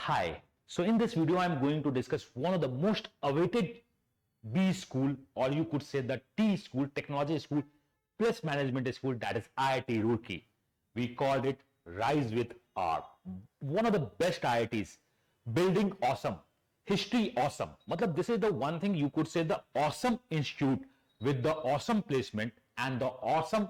Hi. So in this video, I'm going to discuss one of the most awaited B school, or you could say the T school, technology school plus management school, that is IIT Roorkee. We called it Rise with R. One of the best IITs, building awesome, history awesome. Matlab, this is the one thing you could say, the awesome institute with the awesome placement and the awesome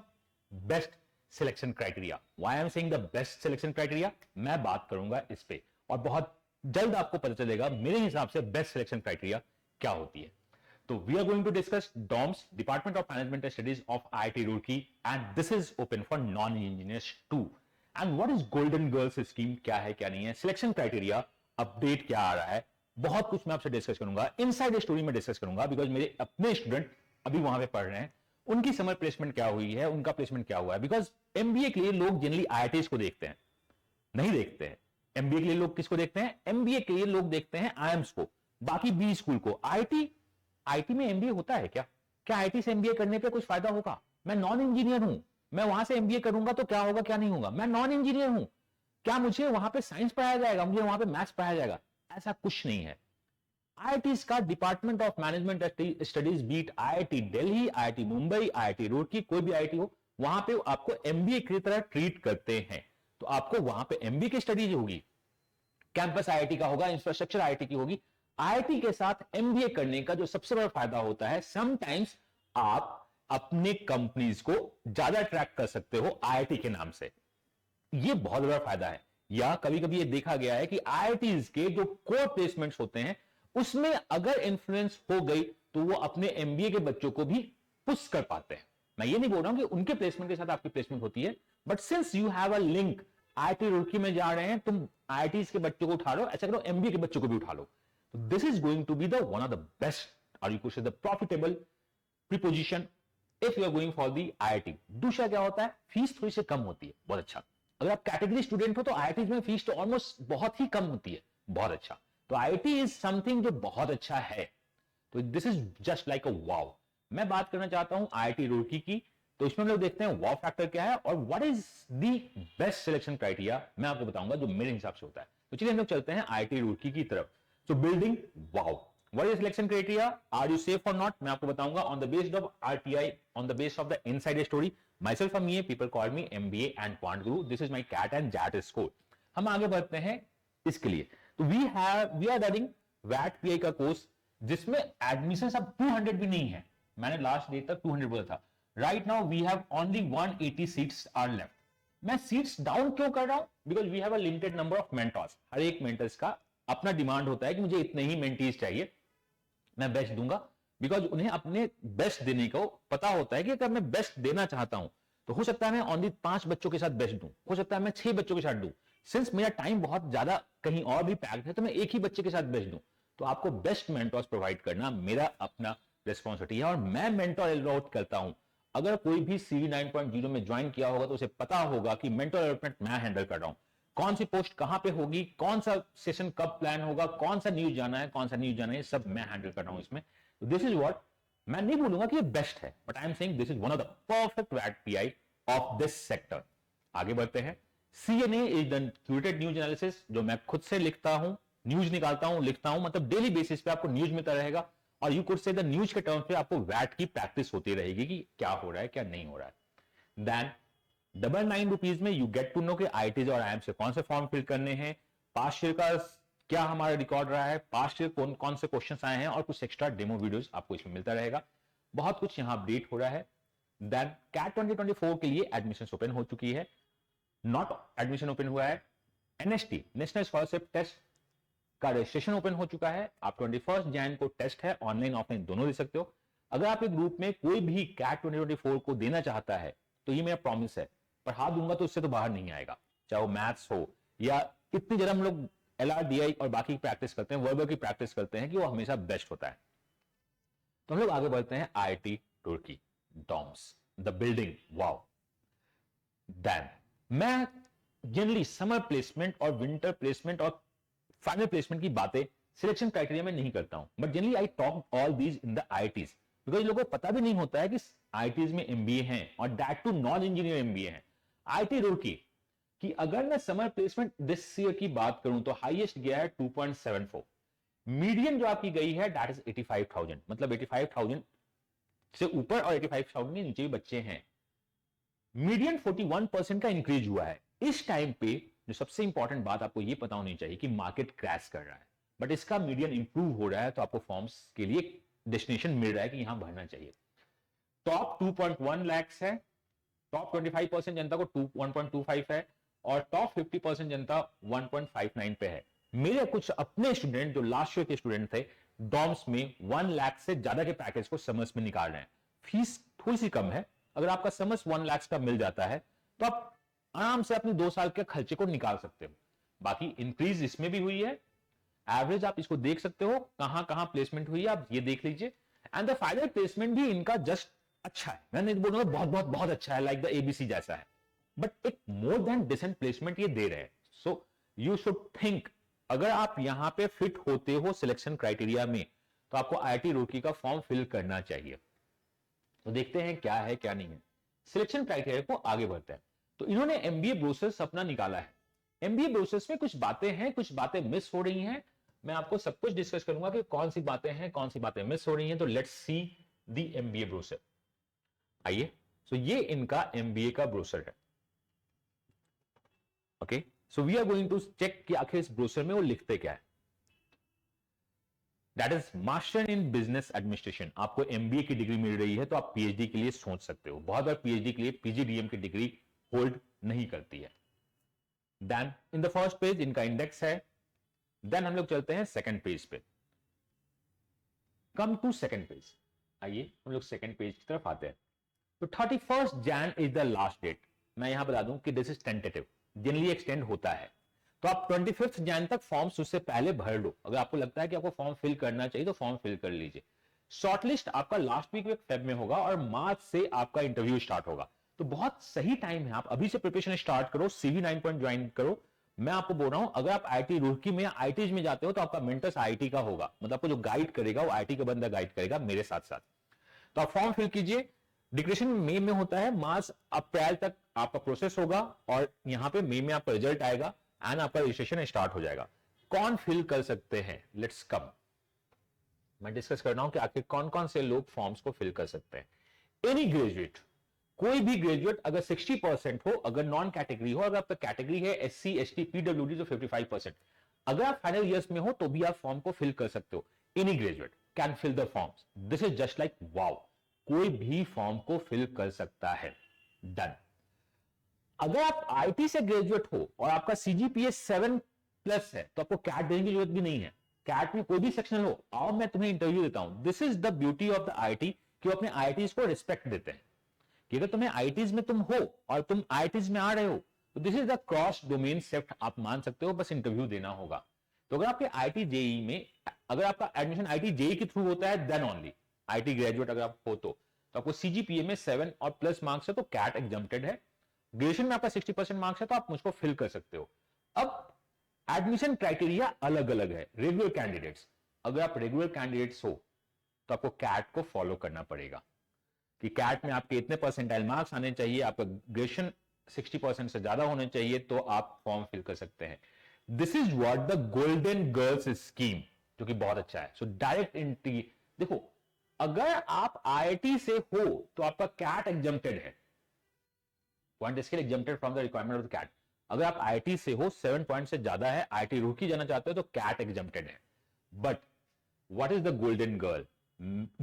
best selection criteria. Why I am saying the best selection criteria, मैं बात करूंगा इस पे और बहुत जल्द आपको पता चलेगा मेरे हिसाब से बेस्ट सिलेक्शन क्राइटेरिया क्या होती है. तो we are going to discuss DOMS, department of management studies of IIT Roorkee, and this is open for non engineers too. And what is golden girls scheme, क्या है क्या नहीं है, सिलेक्शन क्राइटेरिया अपडेट क्या आ रहा है, बहुत कुछ मैं आपसे डिस्कस करूंगा. इनसाइड स्टोरी में डिस्कस करूंगा बिकॉज मेरे अपने स्टूडेंट अभी वहां पे पढ़ रहे हैं, उनकी समर प्लेसमेंट क्या हुई है, उनका प्लेसमेंट क्या हुआ है. बिकॉज एमबीए के लिए लोग जनरली आईआईटीज को देखते हैं, नहीं देखते हैं. एमबीए के लिए लोग किसको देखते हैं? एमबीए के लिए लोग देखते हैं आईएम्स को, बाकी बी स्कूल को. आईटी में एमबीए होता है क्या? क्या आईटी से एमबीए करने पे कुछ फायदा होगा? मैं नॉन इंजीनियर हूं, मैं वहां से एमबीए करूंगा तो क्या होगा क्या नहीं होगा? मैं नॉन इंजीनियर हूं, क्या मुझे वहां पे साइंस पढ़ाया जाएगा, मुझे वहां पे मैथ्स पढ़ाया जाएगा? ऐसा कुछ नहीं है. आईआईटीज का department of management studies, be it IIT Delhi, IIT Mumbai, IIT Roorkee, कोई भी आईआईटी हो, वहां पे आपको एमबीए की तरह ट्रीट करते हैं. तो आपको वहां पे एमबीए की स्टडीज होगी, कैंपस आईआईटी का होगा, इंफ्रास्ट्रक्चर आईआईटी की होगी. आईआईटी के साथ एमबीए करने का जो सबसे बड़ा फायदा होता है, समटाइम्स आप अपने कंपनीज को ज्यादा अट्रैक्ट कर सकते हो आईआईटी के नाम से. ये बहुत बड़ा फायदा है. या कभी कभी ये देखा गया है कि आईआईटीज के जो कोर प्लेसमेंट्स होते हैं उसमें अगर इन्फ्लुएंस हो गई तो वो अपने एमबीए के बच्चों को भी पुश कर पाते हैं. मैं ये नहीं बोल रहा हूं कि उनके प्लेसमेंट के साथ आपकी प्लेसमेंट होती है, but since you have a link, IIT Roorkee में जा रहे हैं तुम, आईआईटी के बच्चों को उठा लो, ऐसा करो एमबीए के बच्चों को भी उठा लो. तो this is going to be the one of the best, और you could say the profitable preposition if you are going for the IIT. दूसरा क्या होता है, फीस थोड़ी सी कम होती है, बहुत अच्छा. अगर आप कैटेगरी स्टूडेंट हो तो आईआईटी में फीस तो ऑलमोस्ट बहुत ही कम होती है, बहुत अच्छा. तो आईआईटी इज समथिंग जो बहुत अच्छा है. तो this is just like a wow. मैं बात करना चाहता हूं आईआईटी रुड़की की, तो इसमें हम लोग देखते हैं वाव फैक्टर क्या है और what is the best selection criteria, मैं आपको बताऊंगा जो मेरे हिसाब से होता है. तो चलिए हम लोग चलते हैं आईआईटी रुड़की की तरफ. तो building wow, what is selection criteria, are you safe और नॉट, मैं आपको बताऊंगा on the based of RTI, on the base of the inside story. Myself a me, people call me MBA and quant guru, this is my CAT and XAT score. हम आगे बढ़ते हैं इसके लिए. तो वी आर रनिंग वैट PI का course जिसमें एडमिशन अब 200 भी नहीं है. मैंने लास्ट डे तक 200 बोला था. Right now we have only 180 seats are left. मैं सीट्स डाउन क्यों कर रहा हूं? Because we have a limited number of mentors. हर एक मेंटर्स का अपना डिमांड होता है कि मुझे इतने ही मेंटीज चाहिए, मैं बेस्ट दूंगा. बिकॉज उन्हें अपने बेस्ट देने को पता होता है कि अगर मैं बेस्ट देना चाहता हूं तो हो सकता है मैं ओनली 5 बच्चों के साथ बेस्ट दूं, हो सकता है मैं 6 बच्चों के साथ दूं. सिंस मेरा टाइम बहुत ज्यादा कहीं और भी पैक्ड है तो मैं एक ही बच्चे के साथ बेस्ट दूं. तो आपको बेस्ट मेंटर्स प्रोवाइड करना मेरा अपना रिस्पॉन्सिबिलिटी है और मैं मेंटर अलॉट करता हूं. अगर कोई भी सीवी 9.0 में ज्वाइन किया होगा तो उसे पता होगा कि मेंटर अलॉटमेंट मैं हैंडल कर रहा हूं. कौन सी पोस्ट कहां पे होगी, कौन सा सेशन कब प्लान होगा, कौन सा न्यूज जाना है, कौन सा न्यूज जाना है, सब मैं हैंडल कर रहा हूं इसमें. दिस इज व्हाट, मैं नहीं बोलूंगा कि ये बेस्ट है, but I am saying this is one of the perfect wait PI of this sector. आगे बढ़ते हैं. CNA is the curated news analysis, जो मैं खुद से लिखता हूं, न्यूज निकालता हूं, लिखता हूं, मतलब डेली बेसिस पे आपको न्यूज मिलता रहेगा. और you could say the news के टर्म्स पे आपको वैट की प्रैक्टिस होती रहेगी कि क्या हो रहा है क्या नहीं हो रहा है. देन ₹999 में यू गेट टू नो कि आईआईटीज और आईएम से कौन से फॉर्म फिल करने हैं, पास्ट ईयर का क्या हमारा रिकॉर्ड रहा है, पास्ट ईयर कौन कौन से क्वेश्चंस आए हैं, और कुछ एक्स्ट्रा डेमो वीडियोस आपको इसमें मिलता रहेगा. बहुत कुछ यहां अपडेट हो रहा है. देन कैट 2024 के लिए एडमिशन ओपन हो चुकी है, नॉट एडमिशन ओपन हुआ है. एनएसटी, नेशनल स्कॉलरशिप टेस्ट का रजिस्ट्रेशन ओपन हो चुका है. आप 21 जैन को टेस्ट है, ऑनलाइन ऑफलाइन दोनों दे सकते हो. अगर आप एक ग्रुप में कोई भी कैट 2024 को देना चाहता है तो ये मेरा प्रॉमिस है, पढ़ा दूंगा तो इससे तो बाहर नहीं आएगा, चाहे वो मैथ्स हो या इतनी जरा हम लोग एलआरडीआई और बाकी की प्रैक्टिस करते हैं, वर्बल की प्रैक्टिस करते हैं कि वो हमेशा बेस्ट होता है. तो हम लोग आगे बढ़ते हैं IIT Roorkee domes, the building wow. Then मैं जनरली समर प्लेसमेंट और विंटर प्लेसमेंट और फाइनल प्लेसमेंट की बातें सिलेक्शन क्राइटेरिया में नहीं करता हूं, but generally I talk all these in the IITs because लोगों को पता भी नहीं होता है कि आईआईटीज में एमबीए हैं और that too non engineer MBA हैं. आईआईटी रुड़की कि अगर मैं समर प्लेसमेंट दिस ईयर की बात करूं तो हाईएस्ट गया है 2.74, मीडियन जो आपकी गई है दैट इज 85,000, मतलब 85,000 से ऊपर और 85,000 के नीचे भी बच्चे हैं। मीडियन 41% का इंक्रीज हुआ है। इस टाइम पे जो सबसे इंपॉर्टेंट बात आपको ये पता होनी चाहिए कि मार्केट क्रैश कर रहा है, बट इसका मीडियन इंप्रूव हो रहा है, तो आपको फॉर्म्स के लिए डेस्टिनेशन मिल रहा है कि यहां भरना चाहिए। टॉप 2.1 लाख है, टॉप 25% जनता को 1.25 है और टॉप 50% जनता 1.59 पे है। मेरे कुछ अपने स्टूडेंट जो लास्ट ईयर के स्टूडेंट थे डॉम्स में 1 लाख से ज्यादा के पैकेज को समर्स में निकाल रहे हैं। फीस थोड़ी सी कम है, अगर आपका समर्स 1 लाख का मिल जाता है तो आप आराम से अपने 2 साल के खर्चे को निकाल सकते हो। बाकी इंक्रीज इसमें भी हुई है, एवरेज आप इसको देख सकते हो, कहां कहां प्लेसमेंट हुई है आप ये देख लीजिए। एंड द फाइनल प्लेसमेंट भी इनका जस्ट अच्छा है, मैं नहीं बोल रहा बहुत बहुत बहुत अच्छा है लाइक द एबीसी जैसा है, बट एक मोर देन डिसेंट प्लेसमेंट ये दे रहे हैं। सो यू शुड थिंक, अगर आप यहां पे फिट होते हो सिलेक्शन क्राइटेरिया में तो आपको आईआईटी रुड़की का फॉर्म फिल करना चाहिए। तो देखते हैं क्या है क्या नहीं है, सिलेक्शन क्राइटेरिया को आगे बढ़ते हैं। तो इन्होंने एमबीए ब्रोसेस अपना निकाला है। एमबीए ब्रोसेस में कुछ बातें हैं, कुछ बातें मिस हो रही हैं, मैं आपको सब कुछ डिस्कस करूंगा कि कौन सी बातें हैं, कौन सी बातें मिस हो रही हैं। तो let's see the MBA brochure. आइए, सो ये इनका एमबीए का ब्रोशर है। Okay, so we are going to check कि आखिर इस ब्रोशर में वो लिखते क्या है। That is master in business administration. आपको एमबीए की डिग्री मिल रही है तो आप पीएचडी के लिए सोच सकते हो। बहुत बार पीएचडी के लिए पीजीडीएम की डिग्री होल्ड नहीं करती है। Then in the first page इनका इंडेक्स है। देन हम लोग चलते हैं सेकंड पेज पे। कम टू सेकंड पेज, आइए हम लोग सेकंड पेज की तरफ आते हैं। तो 31 Jan is the last date. मैं यहां बता दूं कि this is tentative, generally extend होता है, तो आप 25 जैन तक फॉर्म्स उससे पहले भर लो। अगर आपको लगता है कि आपको फॉर्म फिल करना चाहिए तो फॉर्म फिल कर लीजिए। शॉर्टलिस्ट आपका लास्ट वीक फेब में होगा और मार्च से आपका इंटरव्यू स्टार्ट होगा। तो बहुत सही टाइम है, आप अभी से प्रिपरेशन स्टार्ट करो, सीवी 9 पॉइंट ज्वाइन करो। मैं आपको बोल रहा हूं, अगर आप आईआईटी रुड़की में या आईटीज में जाते हो तो आपका मेंटर्स आईआईटी का होगा, मतलब आपको जो गाइड करेगा वो आईआईटी का बंदा गाइड करेगा मेरे साथ साथ। तो आप फॉर्म फिल कीजिए। डिक्लेरेशन मई में होता है, मार्च अप्रैल तक आपका प्रोसेस होगा और यहां पे मई में आपका रिजल्ट आएगा एंड आपका रजिस्ट्रेशन स्टार्ट हो जाएगा। कौन फिल कर सकते हैं, लेट्स कम, मैं डिस्कस कर रहा हूं कि आखिर कौन कौन से लोग फॉर्म्स को फिल कर सकते हैं। एनी ग्रेजुएट, कोई भी ग्रेजुएट अगर 60% हो, अगर नॉन कैटेगरी हो, अगर आपका कैटेगरी है एससी एसटी पीडब्ल्यूडी तो 55%, अगर आप फाइनल ईयर्स में हो तो भी आप फॉर्म को फिल कर सकते हो। Any graduate can fill the forms, this is just like wow, कोई भी फॉर्म को फिल कर सकता है। डन। अगर आप आईटी से ग्रेजुएट हो और आपका सीजीपीए 7+ है तो आपको कैट देने की जरूरत भी नहीं है। कैट में कोई भी सेक्शन हो, आओ मैं तुम्हें इंटरव्यू देता हूं। This is the beauty of the IT कि वो अपने आईटीज को रिस्पेक्ट देते हैं कि अगर तुम्हें आईटीज में तुम हो और तुम आईटीज में आ रहे हो तो this is the cross domain shift, आप मान सकते हो, बस इंटरव्यू देना होगा। तो अगर आपके आईटी जेई में, अगर आपका एडमिशन आईटी जेई के थ्रू होता है देन ओनली, आईटी ग्रेजुएट अगर आप हो तो आपको सीजीपीए में 7 और प्लस मार्क्स है तो कैट एग्जम्प्टेड है। ग्रेजुएशन में आपका 60% मार्क्स है तो आप मुझको फिल कर सकते हो। अब एडमिशन क्राइटेरिया अलग अलग है। रेगुलर कैंडिडेट्स, अगर आप रेगुलर कैंडिडेट्स हो तो आपको कैट को फॉलो करना पड़ेगा कि कैट में आपके इतने परसेंटाइल मार्क्स आने चाहिए, आपका ग्रेजुएशन 60% से ज्यादा होने चाहिए तो आप फॉर्म फिल कर सकते हैं। This is what the golden girls scheme, जो कि बहुत अच्छा है। सो डायरेक्ट एंट्री, देखो अगर आप आईआईटी से हो तो आपका कैट एग्जम्प्टेड है, point scale exempted from the requirement of the CAT. अगर आप आईआईटी से हो, 7 पॉइंट से ज्यादा है, आईआईटी रुड़की जाना चाहते हो तो कैट एग्जम्प्टेड है। But what is the golden girl,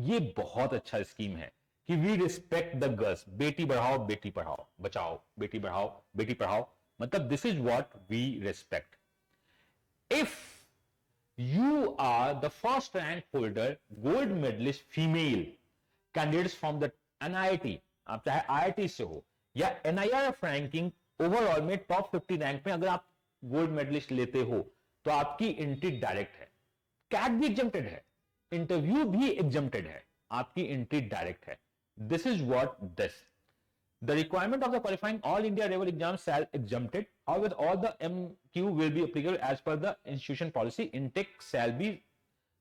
ये बहुत अच्छा स्कीम है कि वी रिस्पेक्ट द गर्ल्स। बेटी बढ़ाओ बेटी पढ़ाओ, बचाओ बेटी बढ़ाओ बेटी पढ़ाओ, मतलब this is what we respect. If you are the first rank holder, gold medalist female candidates from the NIT, आप चाहे IIT से हो या NIRF रैंकिंग ओवरऑल में टॉप 50 रैंक में अगर आप गोल्ड मेडलिस्ट लेते हो तो आपकी एंट्री डायरेक्ट है। कैट भी एग्जम्प्टेड है, इंटरव्यू भी एग्जम्प्टेड है, आपकी एंट्री डायरेक्ट है। This is what this the requirement of the qualifying all India level exams shall exempted or with all the MQ will be applicable as per the institution policy, intake shall be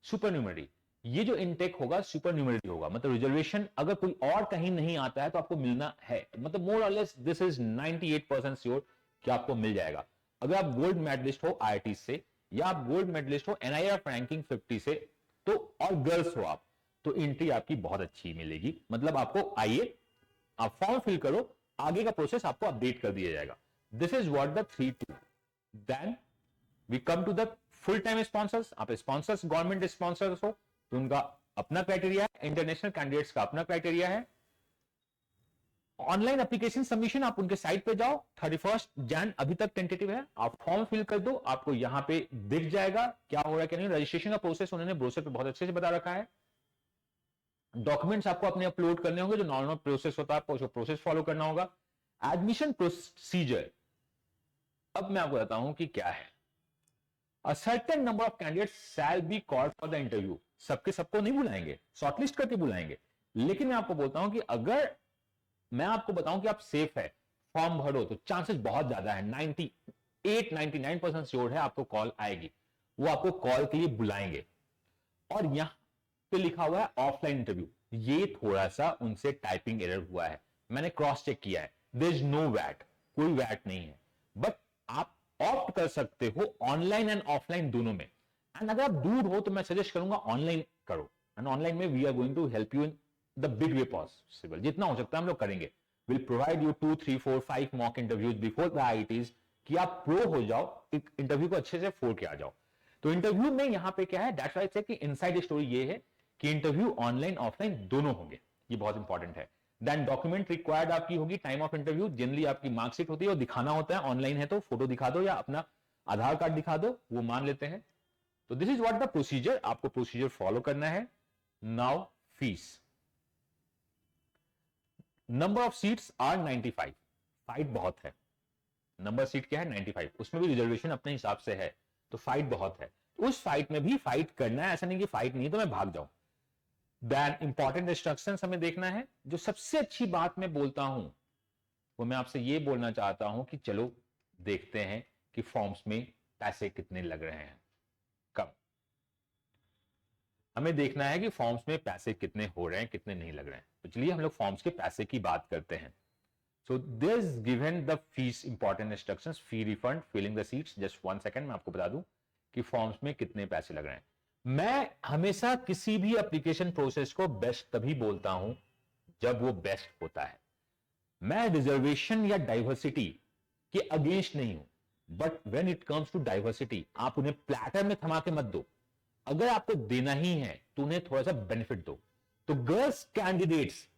supernumerary। ये जो intake होगा सुपरन्यूमररी होगा, मतलब reservation अगर कोई और कहीं नहीं आता है तो आपको मिलना है, मतलब मोर और लेस दिस इज 98% श्योर कि आपको मिल जाएगा। अगर आप गोल्ड मेडलिस्ट हो आईआईटी से या आप गोल्ड मेडलिस्ट हो एनआईआर रैंकिंग 50 से, तो और गर्ल्स हो आप, तो एंट्री आपकी बहुत अच्छी मिलेगी। मतलब आपको आइए, आप फॉर्म फिल करो, आगे का प्रोसेस आपको अपडेट कर दिया जाएगा। This is what the 3-2। Then we come to the full time sponsors. आप स्पॉन्सर्स गवर्नमेंट स्पॉन्सर्स हो तो उनका अपना क्राइटेरिया है, इंटरनेशनल कैंडिडेट्स का अपना क्राइटेरिया है। ऑनलाइन एप्लीकेशन सबमिशन, आप उनके साइट पे जाओ, 31 जैन अभी तक टेंटेटिव है, आप फॉर्म फिल कर दो, आपको यहां पे दिख जाएगा क्या हो रहा है क्या नहीं। रजिस्ट्रेशन का प्रोसेस उन्होंने ब्रोशर पे बहुत अच्छे से बता रखा है। डॉक्यूमेंट्स आपको अपने अपलोड करने होंगे, जो नॉर्मल प्रोसेस होता है आपको उसको प्रोसेस फॉलो करना होगा। एडमिशन प्रोसीजर अब मैं आपको बताता हूं कि क्या है। A certain number of candidates shall be called for the interview। सबको नहीं बुलाएंगे, शॉर्टलिस्ट करके बुलाएंगे। लेकिन मैं आपको बोलता हूं कि अगर मैं आपको बताऊं कि आप सेफ है, फॉर्म भरो, तो चांसेस बहुत ज्यादा है, 98-99% श्योर है आपको कॉल आएगी। वो आपको कॉल के लिए बुलाएंगे। और यहां पे लिखा हुआ है ऑफलाइन इंटरव्यू, ये थोड़ा सा उनसे टाइपिंग एरर हुआ है, मैंने क्रॉस चेक किया है। देयर इज नो वैट, कोई वैट नहीं है, बट आप ऑप्ट कर सकते हो ऑनलाइन एंड ऑफलाइन दोनों में। एंड अगर आप दूर हो तो मैं सजेस्ट करूंगा ऑनलाइन करो। एंड ऑनलाइन में we are going to help you in the big way possible, जितना हो सकता है हम लोग करेंगे। Will provide you 2, 3, 4, 5 mock interviews before the IITs, कि आप प्रो हो जाओ, एक इंटरव्यू को अच्छे से फोड़ के आ जाओ। तो इंटरव्यू में यहां पे क्या है, दैट्स व्हाई से कि इनसाइड स्टोरी ये है कि इंटरव्यू ऑनलाइन ऑफलाइन दोनों होंगे, ये बहुत इंपॉर्टेंट है। देन डॉक्यूमेंट रिक्वायर्ड आपकी होगी टाइम ऑफ इंटरव्यू, जनरली आपकी मार्कशीट होती है और दिखाना होता है। ऑनलाइन है तो फोटो दिखा दो या अपना आधार कार्ड दिखा दो, वो मान लेते हैं। तो this is what the procedure, आपको प्रोसीजर फॉलो करना है। Now fees, number of seats are 95, fight बहुत है। नंबर सीट क्या है 95, उसमें भी रिजर्वेशन अपने हिसाब से है, तो फाइट बहुत है। उस फाइट में भी फाइट करना है, ऐसा नहीं कि फाइट नहीं है तो मैं भाग जाऊं। देन इंपॉर्टेंट इंस्ट्रक्शंस हमें देखना है। जो सबसे अच्छी बात मैं बोलता हूं वो मैं आपसे ये बोलना चाहता हूं कि चलो देखते हैं कि फॉर्म्स में पैसे कितने लग रहे हैं, कम। हमें देखना है कि फॉर्म्स में पैसे कितने हो रहे हैं, कितने नहीं लग रहे हैं। तो चलिए हम लोग फॉर्म्स के पैसे की बात करते हैं। So this given the fees, important instructions, fee refund, filling the seats. Just 1 second मैं आपको बता दूं कि फॉर्म्स में कितने पैसे लग रहे हैं। मैं हमेशा किसी भी एप्लीकेशन प्रोसेस को बेस्ट तभी बोलता हूं जब वो बेस्ट होता है। मैं रिजर्वेशन या डाइवर्सिटी के अगेंस्ट नहीं हूं, but when it comes to diversity आप उन्हें प्लेटर में थमा के मत दो। अगर आपको देना ही है तो उन्हें थोड़ा सा बेनिफिट दो। तो गर्ल्स कैंडिडेट्स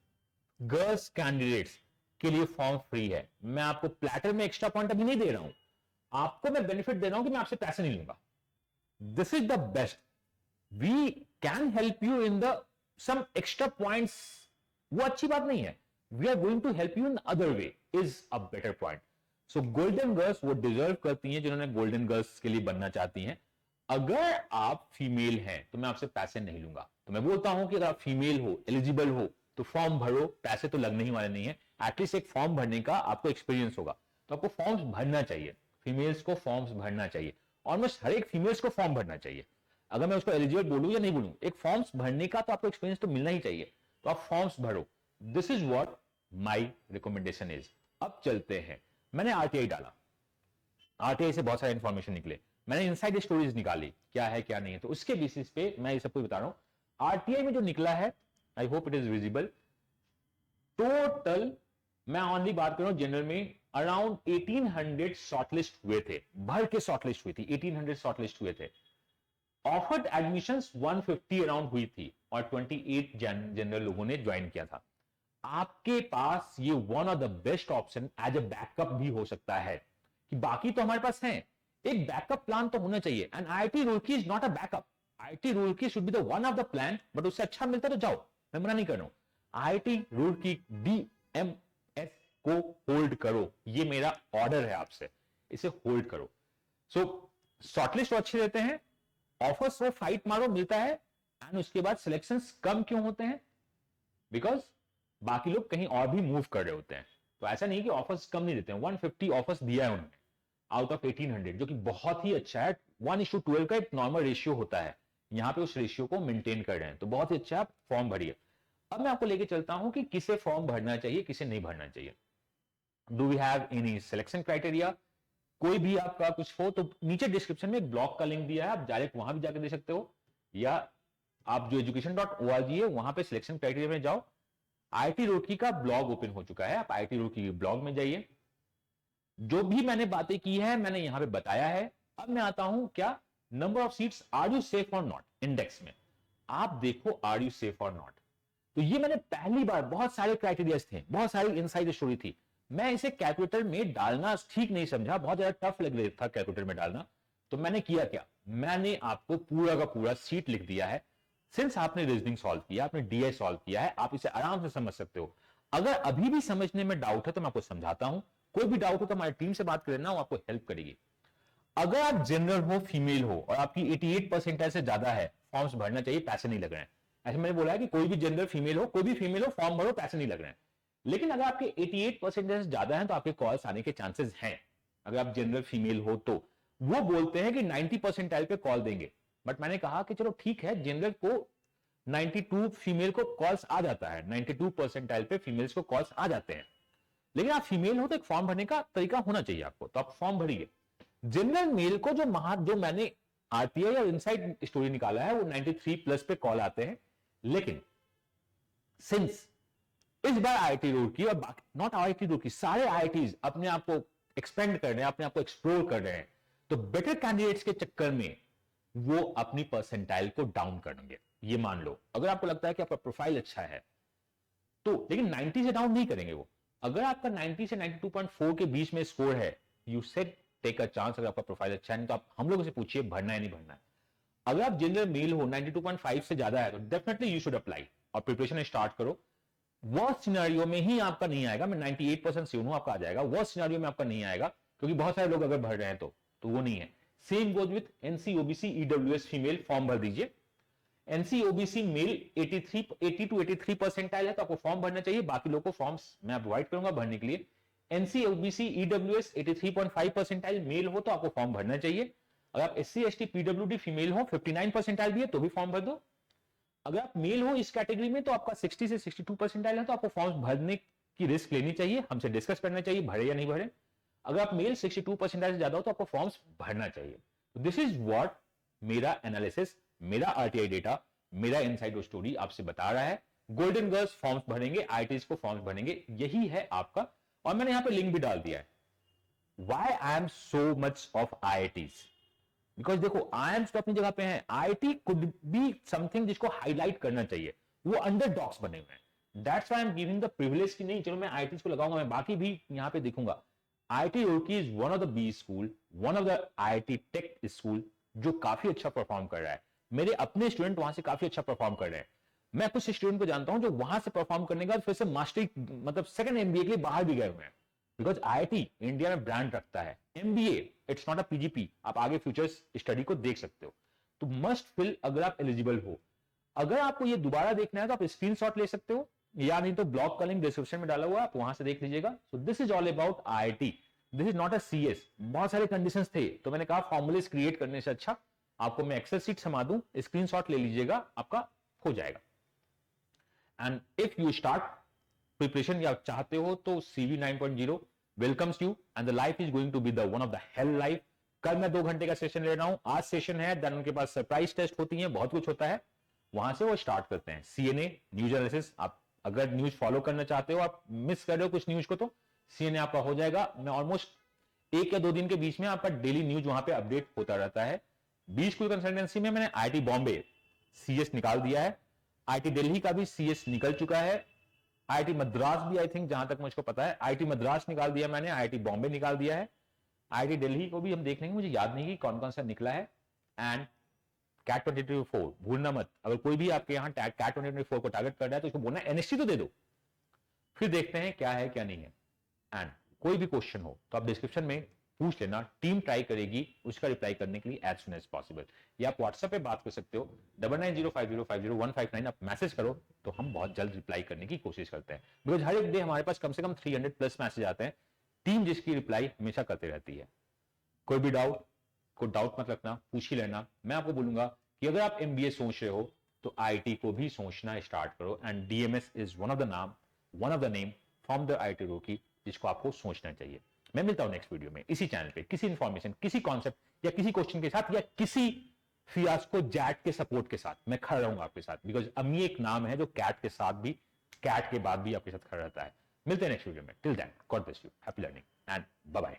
के लिए फॉर्म फ्री है। मैं आपको प्लेटर में एक्स्ट्रा पॉइंट अभी नहीं दे रहा हूं, आपको मैं बेनिफिट दे रहा हूं कि मैं आपसे पैसे नहीं लूंगा। This is the best, we can help you in the some extra points, वो अच्छी बात नहीं है। We are going to help you in other way is a better point. So golden girls वो डिजर्व करती हैं जिन्होंने गोल्डन गर्ल्स के लिए बनना चाहती हैं। अगर आप फीमेल हैं तो मैं आपसे पैसे नहीं लूंगा। तो मैं बोलता हूं कि अगर आप फीमेल हो, एलिजिबल हो, तो फॉर्म भरो, पैसे तो लगने ही वाले नहीं है। एटलीस्ट एक फॉर्म भरने का आपको एक्सपीरियंस होगा, तो आपको फॉर्म्स भरना चाहिए। फीमेल्स को फॉर्म्स भरना चाहिए, ऑलमोस्ट हर एक फीमेल्स को फॉर्म भरना चाहिए। अगर मैं उसको एलिजिबल बोलूं या नहीं बोलूं, एक फॉर्म्स भरने का तो आपको एक्सपीरियंस तो मिलना ही चाहिए, तो आप फॉर्म्स भरो। This is what my recommendation is. अब चलते हैं, मैंने आरटीआई डाला, आरटीआई से बहुत सारे इंफॉर्मेशन निकले, मैंने इनसाइड स्टोरीज निकाली क्या है क्या नहीं है, तो उसके बेसिस पे मैं ये सब कुछ बता रहा हूं। आरटीआई में जो निकला है, I hope it is visible, total मैं ओनली बात कर रहा हूं जनरल में, अराउंड 1800 शॉर्टलिस्ट हुए थे, भर के शॉर्टलिस्ट हुई थी, 1800 शॉर्टलिस्ट हुए थे। ऑफर्ड एडमिशंस 150 अराउंड हुई थी और 28 जनरल लोगों ने ज्वाइन किया था। आपके पास ये one of the best option as a backup भी हो सकता है, कि बाकी तो हमारे पास है, एक बैकअप प्लान तो होना चाहिए। And IIT Roorkee is not a backup, IIT Roorkee should be the one of the plan, but उससे अच्छा मिलता तो जाओ, मैं मना नहीं कर रहा हूं। आईआईटी रुड़की डीएमएस को होल्ड करो, ये मेरा ऑर्डर है आपसे, इसे होल्ड करो। सो शॉर्टलिस्ट अच्छे देते हैं, ऑफर्स को फाइट मारो, मिलता है। एंड उसके बाद सिलेक्शंस कम क्यों होते हैं? बिकॉज बाकी लोग कहीं और भी मूव कर रहे होते हैं। तो ऐसा नहीं कि ऑफर्स कम नहीं देते हैं, 150 ऑफर्स दिया है उन्होंने आउट ऑफ 1800, जो कि बहुत ही अच्छा है। 1:12 का एक नॉर्मल रेशियो होता है, यहां पे उस रेशियो को मेंटेन कर रहे हैं, तो बहुत ही अच्छा है। फॉर्म भरिए। अब मैं आपको लेके चलता हूं कि किसे फॉर्म भरना चाहिए, किसे नहीं भरना चाहिए। Do we have any selection criteria? कोई भी आपका कुछ हो तो नीचे डिस्क्रिप्शन में एक ब्लॉग का लिंक दिया है, आप डायरेक्ट वहां भी जाकर दे सकते हो, या आप जो education.org है वहां पे सिलेक्शन क्राइटेरिया में जाओ, आईआईटी रुड़की का ब्लॉग ओपन हो चुका है, आप आईआईटी रुड़की के ब्लॉग में जाइए। जो भी मैंने बातें की है मैंने यहां पे बताया है। अब मैं आता हूं क्या, number of seats, are you safe और नॉट इंडेक्स में आप देखो, आर यू सेफ और नॉट। तो ये मैंने पहली बार, बहुत सारे क्राइटेरियाज थे, बहुत सारी इनसाइड स्टोरी थी, मैं इसे कैलकुलेटर में डालना ठीक नहीं समझा, बहुत ज्यादा टफ लग रहा था कैलकुलेटर में डालना। तो मैंने किया क्या, मैंने आपको पूरा का पूरा सीट लिख दिया है। सिंस आपने रीजनिंग सॉल्व किया, आपने डीआई सॉल्व किया है, आप इसे आराम से समझ सकते हो। अगर अभी भी समझने में डाउट है तो मैं आपको समझाता हूं, कोई भी डाउट हो तो हमारी टीम से बात कर लेना, वो आपको हेल्प करेगी। अगर आप जनरल हो, फीमेल हो और आपकी 88 परसेंटाइल से ज्यादा है, फॉर्म्स भरना चाहिए, पैसे नहीं लग रहे हैं। ऐसे मैंने बोला है कि कोई भी जनरल फीमेल हो, कोई भी फीमेल हो, फॉर्म भरो, पैसे नहीं लग रहे हैं। लेकिन अगर आपके 88 परसेंटेज से ज्यादा है तो आपके कॉल्स आने के चांसेस हैं। अगर आप जनरल फीमेल हो तो वो बोलते हैं कि 90 परसेंटाइल पे कॉल देंगे, बट मैंने कहा कि चलो ठीक है, जनरल को 92 फीमेल को कॉल्स आ जाता है, 92 परसेंटाइल पे फीमेल्स को कॉल्स आ जाते हैं। लेकिन आप फीमेल हो तो एक फॉर्म भरने का तरीका होना चाहिए आपको, तो आप फॉर्म भरिए। जनरल मेल को जो मैंने आरटीआई और इनसाइड स्टोरी निकाला है वो 93 प्लस पे कॉल आते हैं। लेकिन सिंस इस बार आईआईटी रुड़की और नॉट आईआईटी रुड़की, सारे आईआईटीज अपने आप को एक्सपेंड कर रहे हैं, अपने आप को एक्सप्लोर कर रहे हैं, तो बेटर कैंडिडेट्स के चक्कर में वो अपनी परसेंटाइल को डाउन करेंगे। ये मान लो, अगर आपको लगता है कि आपका प्रोफाइल अच्छा है तो, लेकिन 90 से डाउन नहीं करेंगे वो। अगर आपका 90 से 92.4 के बीच में स्कोर है, you said take a chance. अगर आपका प्रोफाइल अच्छा है तो आप हम लोगों से पूछिए भरना है नहीं भरना है। अगर आप जनरल मेल हो, 92.5 से ज्यादा है तो डेफिनेटली यू शुड अप्लाई और प्रिपरेशन स्टार्ट करो। वर्स्ट सिनेरियो में ही आपका नहीं आएगा, मैं 98% श्योर हूं आपका आ जाएगा, वर्स्ट सिनेरियो में आपका नहीं आएगा क्योंकि बहुत सारे लोग अगर भर रहे हैं तो वो नहीं है। Same goes with NC OBC EWS female, form भर दीजिए। NC OBC male 80 to 83 percentile है तो आपको फॉर्म भरना चाहिए, बाकी लोगों को फॉर्म्स मैं अवॉइड करूंगा भरने के लिए। NC OBC EWS 83.5 percentile male हो तो आपको फॉर्म भरना चाहिए। अगर आप एससी एसटी पीडब्ल्यूडी फीमेल हो, 59 परसेंटाइल भी है तो भी फॉर्म भर दो। अगर आप मेल हो इस कैटेगरी में तो आपका 60 से 62 परसेंटाइल है तो आपको फॉर्म्स भरने की रिस्क लेनी चाहिए, हमसे डिस्कस करना चाहिए भरे या नहीं भरे। अगर आप मेल 62 परसेंटाइल से ज्यादा हो तो आपको फॉर्म्स भरना चाहिए। दिस इज व्हाट मेरा एनालिसिस, मेरा आरटीआई डेटा, मेरा इनसाइड स्टोरी आपसे बता रहा है। गोल्डन गर्ल्स फॉर्म्स भरेंगे, आईआईटीज को फॉर्म्स भरेंगे, यही है आपका। और मैंने यहां पे लिंक भी डाल दिया है, why I am so much of IITs. Because देखो आईएम्स तो अपनी जगह पे हैं, आईआईटी कुड बी समथिंग जिसको हाईलाइट करना चाहिए, वो अंडरडॉग्स बने हुए हैं। That's why I am giving the privilege कि नहीं चलो मैं आईआईटीज को लगाऊंगा, मैं बाकी भी यहां पे देखूंगा। IIT Roorkee is one of the B school, one of the IIT tech school जो काफी अच्छा परफॉर्म कर रहा है। मेरे अपने स्टूडेंट वहां से काफी अच्छा परफॉर्म कर रहे हैं। मैं कुछ स्टूडेंट को जानता हूं जो वहां से परफॉर्म करने के बाद फिर से मास्टरी मतलब सेकंड एमबीए के लिए बाहर भी गए हुए हैं। बिकॉज आईआईटी इंडिया में ब्रांड रखता है, MBA it's not a PGP, आप आगे फ्यूचर्स स्टडी को देख सकते हो। तो मस्ट फिल अगर आप एलिजिबल हो। अगर आपको ये दोबारा देखना है तो आप स्क्रीनशॉट ले सकते हो, या नहीं तो ब्लॉग का लिंक डिस्क्रिप्शन में डाला हुआ है, आप वहां से देख लीजिएगा। So this is all about IIT, this is not a CS. बहुत सारे कंडीशंस थे तो मैंने कहा फॉर्मुलेस क्रिएट करने से अच्छा आपको मैं एक्सेल सीट समा दूं, स्क्रीनशॉट ले लीजिएगा, आपका हो जाएगा। And if you start preparation या चाहते हो तो CV 9.0 welcomes you and the life is going to be the one of the hell life. कल मैं 2 घंटे का सेशन ले रहा हूं, आज सेशन है, देन उनके पास सरप्राइज टेस्ट होती है, बहुत कुछ होता है, वहां से वो स्टार्ट करते हैं। सीएनए न्यूज एनालिसिस, आप अगर न्यूज फॉलो करना चाहते हो, आप मिस कर रहे हो कुछ न्यूज को, तो सीएनए आपका हो जाएगा। मैं ऑलमोस्ट 1 या 2 दिन के बीच में आपका डेली न्यूज वहां पे अपडेट होता रहता है। बी स्कूल कंसल्टेंसी में मैंने आईआईटी बॉम्बे सीएस निकाल दिया है, आईआईटी दिल्ली का भी सीएस निकल चुका है, आईआईटी मद्रास भी आई थिंक जहां तक मुझको पता है, आईआईटी मद्रास निकाल दिया मैंने, आईआईटी बॉम्बे निकाल दिया है, आईआईटी दिल्ली को भी हम देख लेंगे, मुझे याद नहीं कि कौन कौन सा निकला है। एंड कैट 2024 भूलना मत, अगर कोई भी आपके यहाँ कैट 2024 को टारगेट कर रहा है तो उसको बोलना एनएसटी तो दे दो, फिर देखते हैं क्या है क्या नहीं है। एंड कोई भी क्वेश्चन हो तो आप डिस्क्रिप्शन में पूछ लेना, टीम ट्राई करेगी उसका रिप्लाई करने के लिए एज सुन एज पॉसिबल, या आप व्हाट्सएप पे बात कर सकते हो 9905050159, आप मैसेज करो तो हम बहुत जल्द रिप्लाई करने की कोशिश करते हैं। बिकॉज हर एक डे हमारे पास कम से कम 300 प्लस मैसेज आते हैं, टीम जिसकी रिप्लाई हमेशा करते रहती है। कोई भी डाउट मत रखना, पूछ ही लेना। मैं आपको बोलूंगा कि अगर आप एमबीए सोच रहे हो तो आईटी को भी सोचना स्टार्ट करो, and DMs is one of the name from the IIT Roorkee जिसको आपको सोचना चाहिए। मैं मिलता हूं नेक्स्ट वीडियो में इसी चैनल पे किसी इंफॉर्मेशन, किसी कॉन्सेप्ट या किसी क्वेश्चन के साथ या किसी फियास्को जैट के सपोर्ट के साथ मैं खड़ा रहूंगा आपके साथ, बिकॉज अम्मी एक नाम है जो कैट के साथ भी, कैट के बाद भी आपके साथ खड़ा रहता है। मिलते हैं नेक्स्ट वीडियो में। Till then God bless you, happy learning and bye bye.